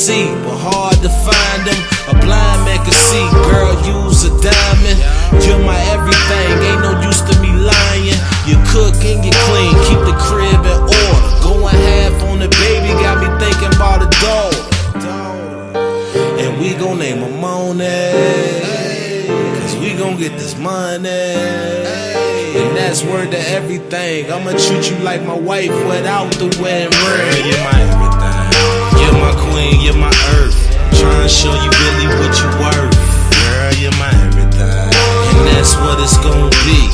see, but hard to find them. A blind man can see, girl, you's a diamond. You're my everything, ain't no use to me lying. You cook and you clean, keep the crib in order. Going half on the baby, got me thinking about a daughter. And we gon' name her Monet, cause we gon' get this money. And that's word to everything. I'ma treat you like my wife without the wedding ring. You're my everything, you're my queen, you're my earth. Tryna show you really what you worth. Girl, you're my everything, and that's what it's gon' be.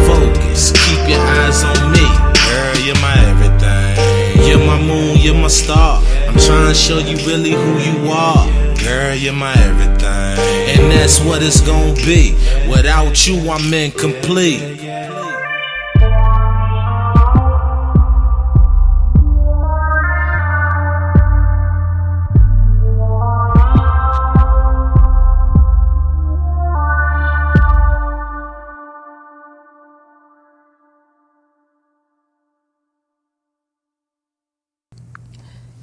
Focus, keep your eyes on me. Girl, you're my everything. You're my moon, you're my star. I'm tryna show you really who you are. Girl, you're my everything, and that's what it's gon' be. Without you, I'm incomplete.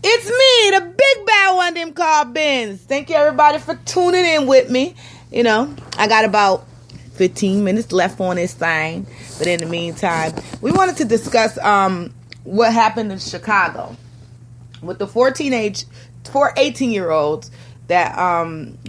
It's me, the big bad one, them called Benz. Thank you everybody for tuning in with me. You know, I got about 15 minutes left on this thing. But in the meantime, we wanted to discuss what happened in Chicago with the 4 18-year-olds that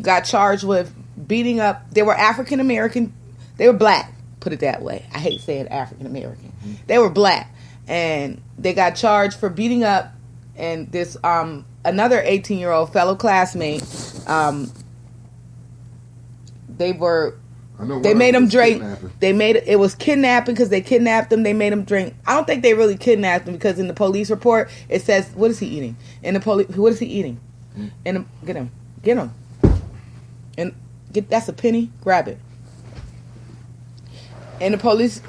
got charged with beating up. They were African American. They were black, put it that way. I hate saying African American. They were black. And they got charged for beating up. And this another 18-year-old fellow classmate, they made him drink. It was kidnapping because they kidnapped him. They made him drink. I don't think they really kidnapped him because in the police report it says, what is he eating? What is he eating? And get him, and that's a penny. Grab it. In the police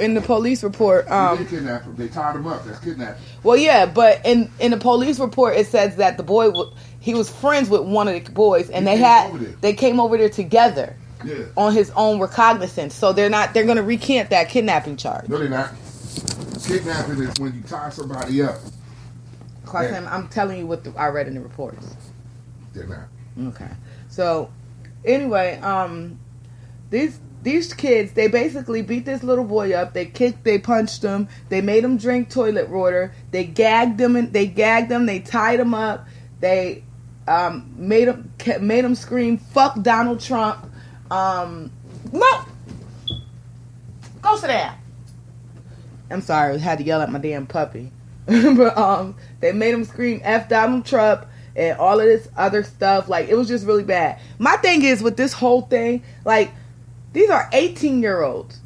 report, they kidnapped him. They tied him up. That's kidnapping. Well, yeah, but in the police report it says that the boy he was friends with one of the boys, and they came over there together on his own recognizance. So they're going to recant that kidnapping charge. No, they're not. Kidnapping is when you tie somebody up. I'm telling you what I read in the reports. They're not. Okay. So anyway, These kids, they basically beat this little boy up. They kicked, they punched him. They made him drink toilet water. They gagged him. They tied him up. They made him scream, "Fuck Donald Trump." No, go sit down. I'm sorry, I had to yell at my damn puppy. But they made him scream, "F Donald Trump," and all of this other stuff. Like, it was just really bad. My thing is with this whole thing, like, these are 18-year-olds.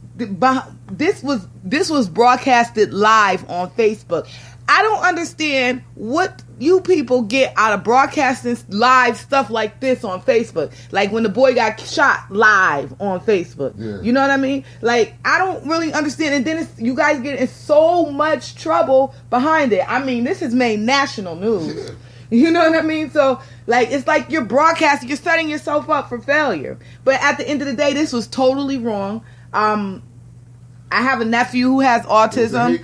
This was broadcasted live on Facebook. I don't understand what you people get out of broadcasting live stuff like this on Facebook. Like when the boy got shot live on Facebook. Yeah. You know what I mean? Like, I don't really understand. And then you guys get in so much trouble behind it. I mean, this has made national news. You know what I mean? So, like, it's like you're broadcasting, you're setting yourself up for failure. But at the end of the day, this was totally wrong. I have a nephew who has autism.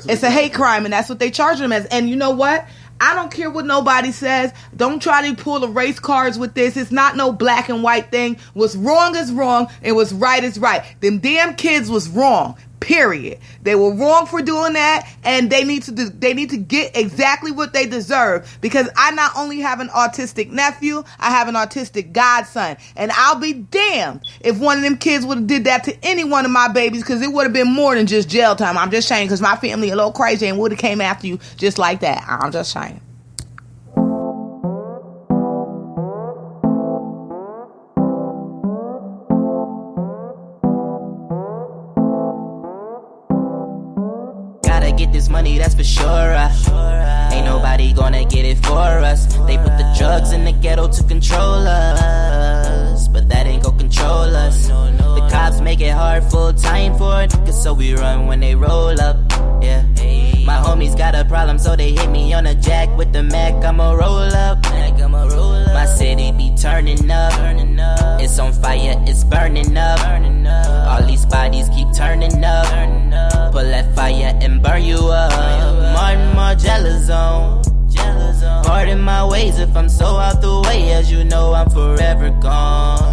It's a hate crime, and that's what they charge him as. And you know what? I don't care what nobody says. Don't try to pull the race cards with this. It's not no black and white thing. What's wrong is wrong, and what's right is right. Them damn kids was wrong. Period. They were wrong for doing that, and they need to get exactly what they deserve. Because I not only have an autistic nephew, I have an autistic godson, and I'll be damned if one of them kids would have did that to any one of my babies, because it would have been more than just jail time. I'm just saying, because my family a little crazy and would have came after you just like that. I'm just saying. Get this money, that's for sure. Ain't nobody gonna get it for us. They put the drugs in the ghetto to control us, but that ain't gon' control us. The cops make it hard full time for it, cause so we run when they roll up. Yeah, my homies got a problem, so they hit me on a jack with the Mac. I'ma roll up. My city be turning up. It's on fire, it's burning up. All these bodies keep turning up. Pull that fire and burn you up. More and more jealous zone. heart and my ways. If I'm so out the way, as you know, I'm forever gone.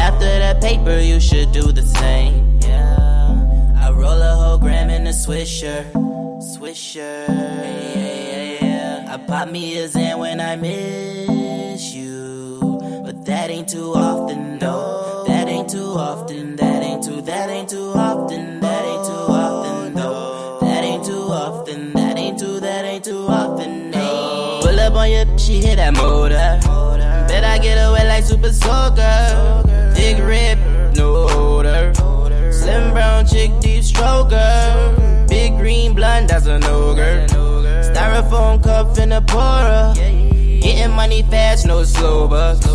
After that paper, you should do the same. Yeah, I roll a whole gram in a swisher. I pop me a Zan when I miss you, but that ain't too often, no. That ain't too often. That ain't too often. That ain't too often, no. That ain't too often. That ain't too often, no. Pull up on your, she hit that motor. Bet I get away like super soaker. Big rib, no odor. Slim brown chick, deep stroker. Big green blonde, that's an ogre. Styrofoam cup in a pourer. Getting money fast, no slow bucks.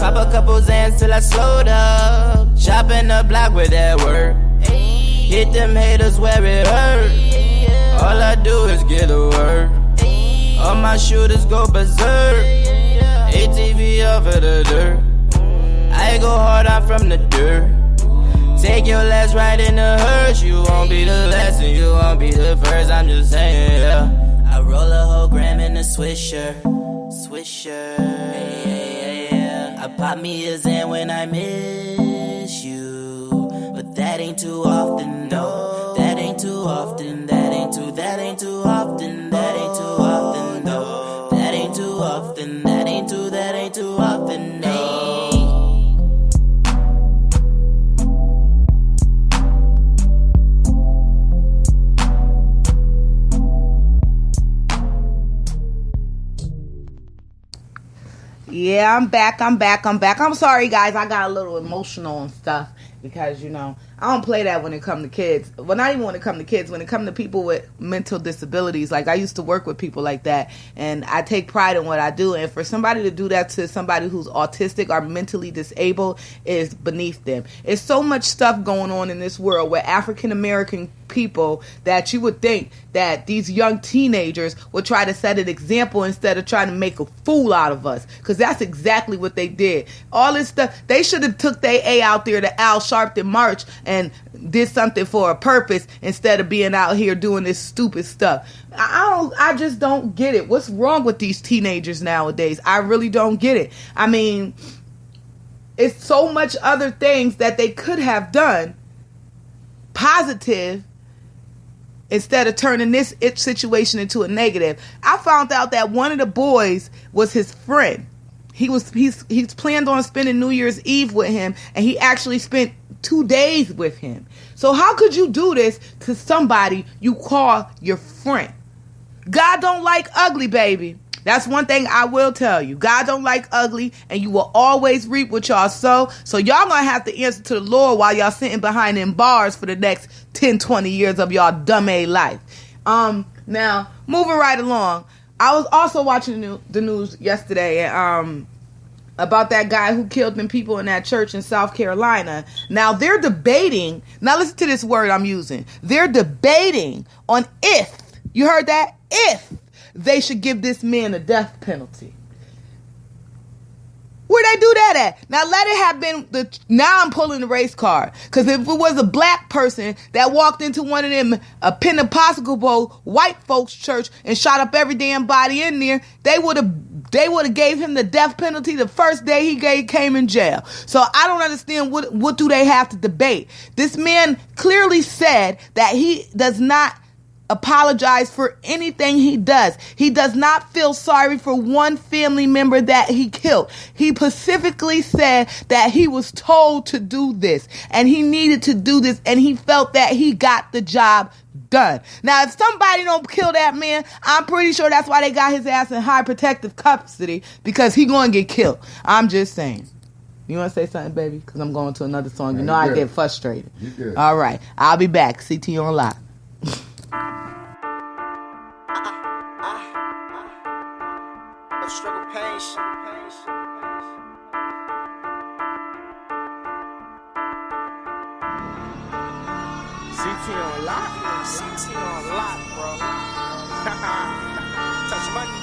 Pop a couple Zans till I slowed up. Chopping the block with that work. Hit them haters where it hurt. All I do is get a word. All my shooters go berserk. ATV over the dirt. I go hard, I'm from the dirt. Take your last ride in the hearse. You won't be the last and you won't be the first. I'm just saying, yeah. I roll a whole gram in a swisher. I pop me a Zan when I miss you, but that ain't too often, no. That ain't too often. That ain't too often. That ain't too often, no. That ain't too often. That ain't too often, no. Yeah, I'm back. I'm sorry, guys. I got a little emotional and stuff because, you know, I don't play that when it comes to kids. Well, not even when it comes to kids. When it comes to people with mental disabilities, like I used to work with people like that, and I take pride in what I do. And for somebody to do that to somebody who's autistic or mentally disabled is beneath them. It's so much stuff going on in this world where African American people that you would think that these young teenagers would try to set an example instead of trying to make a fool out of us, because that's exactly what they did. All this stuff, they should have took their A out there to Al Sharpton March and did something for a purpose instead of being out here doing this stupid stuff. I just don't get it. What's wrong with these teenagers nowadays? I really don't get it. I mean, it's so much other things that they could have done positive instead of turning this situation into a negative. I found out that one of the boys was his friend. He's planned on spending New Year's Eve with him, and he actually spent 2 days with him. So how could you do this to somebody you call your friend? God don't like ugly, baby. That's one thing I will tell you. God don't like ugly, and you will always reap what y'all sow. So y'all gonna have to answer to the Lord while y'all sitting behind them bars for the next 10, 20 years of y'all dumb A life. Now, moving right along, I was also watching the news yesterday about that guy who killed them people in that church in South Carolina. Now, they're debating. Now, listen to this word I'm using. They're debating on if, you heard that? If they should give this man a death penalty. Where they do that at? Now let it have been now I'm pulling the race card. Because if it was a black person that walked into one of them a Pentecostal white folks church and shot up every damn body in there, they would have gave him the death penalty the first day he came in jail. So I don't understand what do they have to debate. This man clearly said that he does not apologize for anything he does. He does not feel sorry for one family member that he killed. He specifically said that he was told to do this and he needed to do this and he felt that he got the job done. Now, if somebody don't kill that man, I'm pretty sure that's why they got his ass in high protective custody, because he gonna get killed. I'm just saying. You want to say something, baby? Because I'm going to another song. You know I get frustrated. All right. I'll be back. CT on live. Struggle pain. CT on lock, bro. Touch money.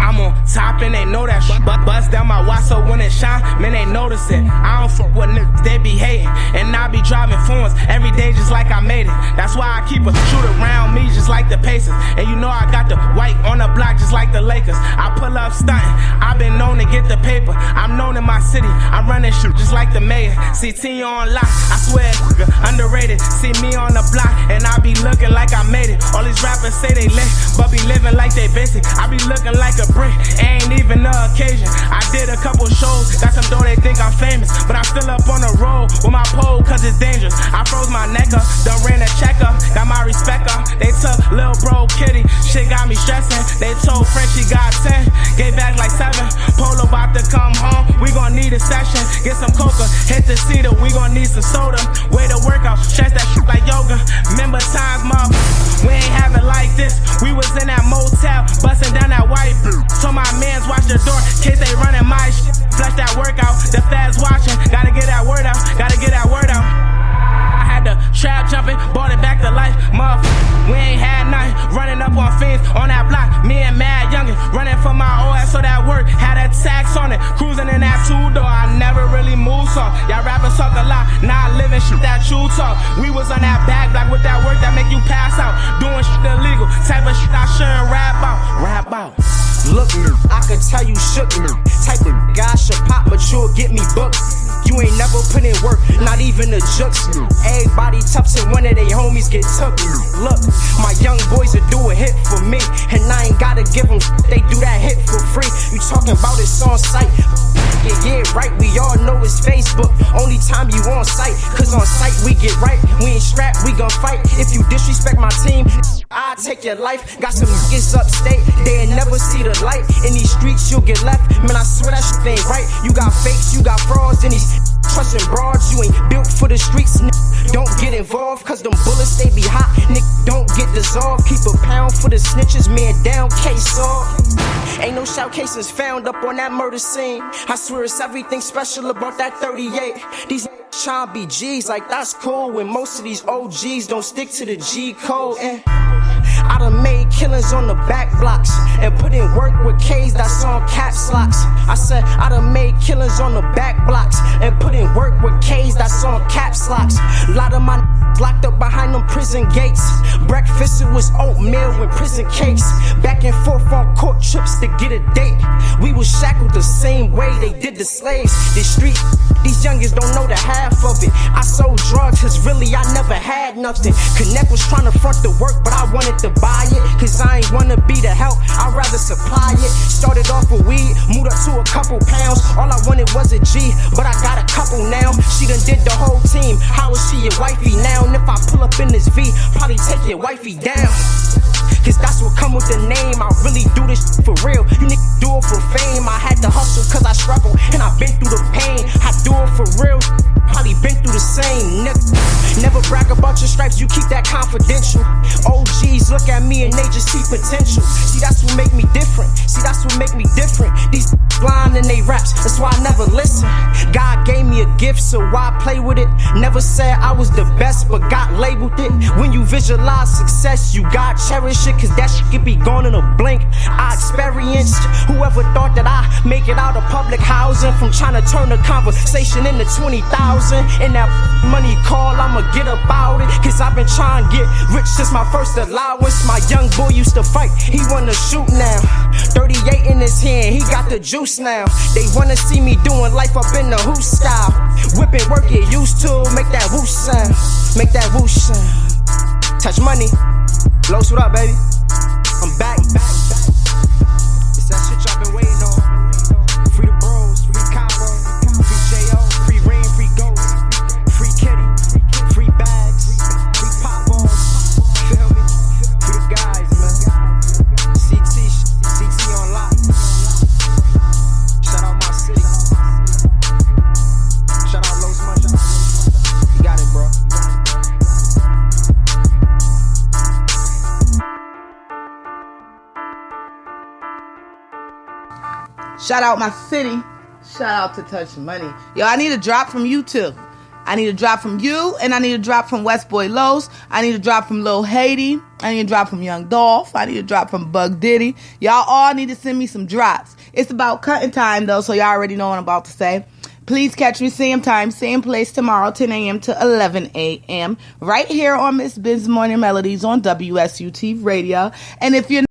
I'm on top and they know that shit. Bust down my watch so when it shine, man, they notice it. I don't fuck with niggas, they be hating. And I be driving phones every day just like I made it. That's why I keep a shoot around me just like the Pacers. And you know I got the white on the block just like the Lakers. I pull up stunting, I been known to get the paper. I'm known in my city, I'm running shit just like the mayor. CT on lock, I swear it's underrated. See me on the block and I be looking like I made it. All these rappers say they lit, but be living like they basic. I be looking like a brick, ain't even the occasion. I did a couple shows, got some dough, they think I'm famous. But I'm still up on the road with my pole, cause it's dangerous. I froze my neck up, done ran a check up, got my respect up. They took Lil Bro Kitty, shit got me stressing. They told French he got 10, gave back like 7. Polo about to come home, we gon' need a session. Get some coca, hit the cedar, we gon' need some soda. Way to work out, stretch that shit like yoga. Remember times, mom, we ain't have it like this. We was in that motel, busting down that white blue. Told my mans watch the door, kids they running my shit. Flush that workout, the feds watching. Gotta get that word out, gotta get that word out. I had the trap jumping, brought it back to life. Motherfucker, we ain't had nothing. Running up on fiends on that block. Me and Mad Youngin, running for my OS so that work. Had a tax on it, cruising in that two-door. I never really moved so. Y'all rappers talk a lot, not living shit that you talk. We was on that back block with that work that make you pass out. Doing shit illegal, type of shit I shouldn't rap out. Rap out. Look, I could tell you shook me. Type of guy should pop, but you'll get me booked. You ain't never put in work, not even a jukes. Everybody tough and one of they homies get took. Look, my young boys will do a hit for me, and I ain't gotta give them they do that hit for free. You talking about it's on site? Yeah, right, we all know it's Facebook. Only time you on site, cause on site we get right. We ain't strapped, we gon' fight. If you disrespect my team, I'll take your life. Got some niggas upstate, they ain't never see the light. In these streets you'll get left, man, I swear that shit ain't right. You got fakes, you got frauds in these trusting broads. You ain't built for the streets, don't get involved, cause them bullets they be hot, don't get dissolved. Keep a pound for the snitches, man down, case off. Ain't no shout cases found up on that murder scene. I swear it's everything special about that 38. These tryna be G's, like that's cool, when most of these OGs don't stick to the G code. And I done made killings on the back blocks and put in work with K's that's on caps locks. I said I done made killings on the back blocks and put in work with K's that's on caps locks. A lot of my locked up behind them prison gates. Breakfast it was oatmeal and prison cakes. Back and forth on court trips to get a date. We was shackled the same way they did the slaves. This street, these youngins don't know the half of it. I sold drugs cause really I never had nothing. Connect was trying to front the work, but I wanted to buy it, cause I ain't wanna be the help, I'd rather supply it. Started off with weed, moved up to a couple pounds. All I wanted was a G, but I got a couple now. She done did the whole team, how is she your wifey now? And if I pull up in this V, probably take your wifey down. Cause that's what come with the name, I really do this for real. You niggas do it for fame, I had to hustle cause I struggle, and I been through the pain. I do it for real, probably been through the same, nigga. Never brag about your stripes, you keep that confidential. OGs look at me and they just see potential. See, that's what make me different. See, that's what make me different. These blind in they raps, that's why I never listen. God gave me a gift, so why play with it? Never said I was the best, but got labeled it. When you visualize success, you gotta cherish it, cause that shit could be gone in a blink. I experienced, whoever thought that I make it out of public housing, from trying to turn a conversation into 20,000. And that money call, I'ma get about it, cause I've been trying to get rich since my first allowance. My young boy used to fight, he wanna shoot now. 38 in his hand, he got the juice now. They wanna see me doing life up in the hoop style. Whipping work it used to, make that whoosh sound. Make that whoosh sound. Touch money. Los, what up, baby? I'm back. It's that shit y'all been waiting on. Free the bros, free Cairo, free J.O., free Rain, free Ghost, free Kitty, free bags, free pop balls. Feel me? Free the guys, man. CT on lock. Shout out my city. Shout out Los Munch. You got it, bro. Shout out my city. Shout out to Touch Money. Yo, I need a drop from you too. I need a drop from you, and I need a drop from West Boy Los. I need a drop from Lil Haiti. I need a drop from Young Dolph. I need a drop from Bug Diddy. Y'all all need to send me some drops. It's about cutting time, though, so y'all already know what I'm about to say. Please catch me same time, same place tomorrow, 10 a.m. to 11 a.m. right here on Miss Benz Morning Melodies on WSUT Radio. And if you're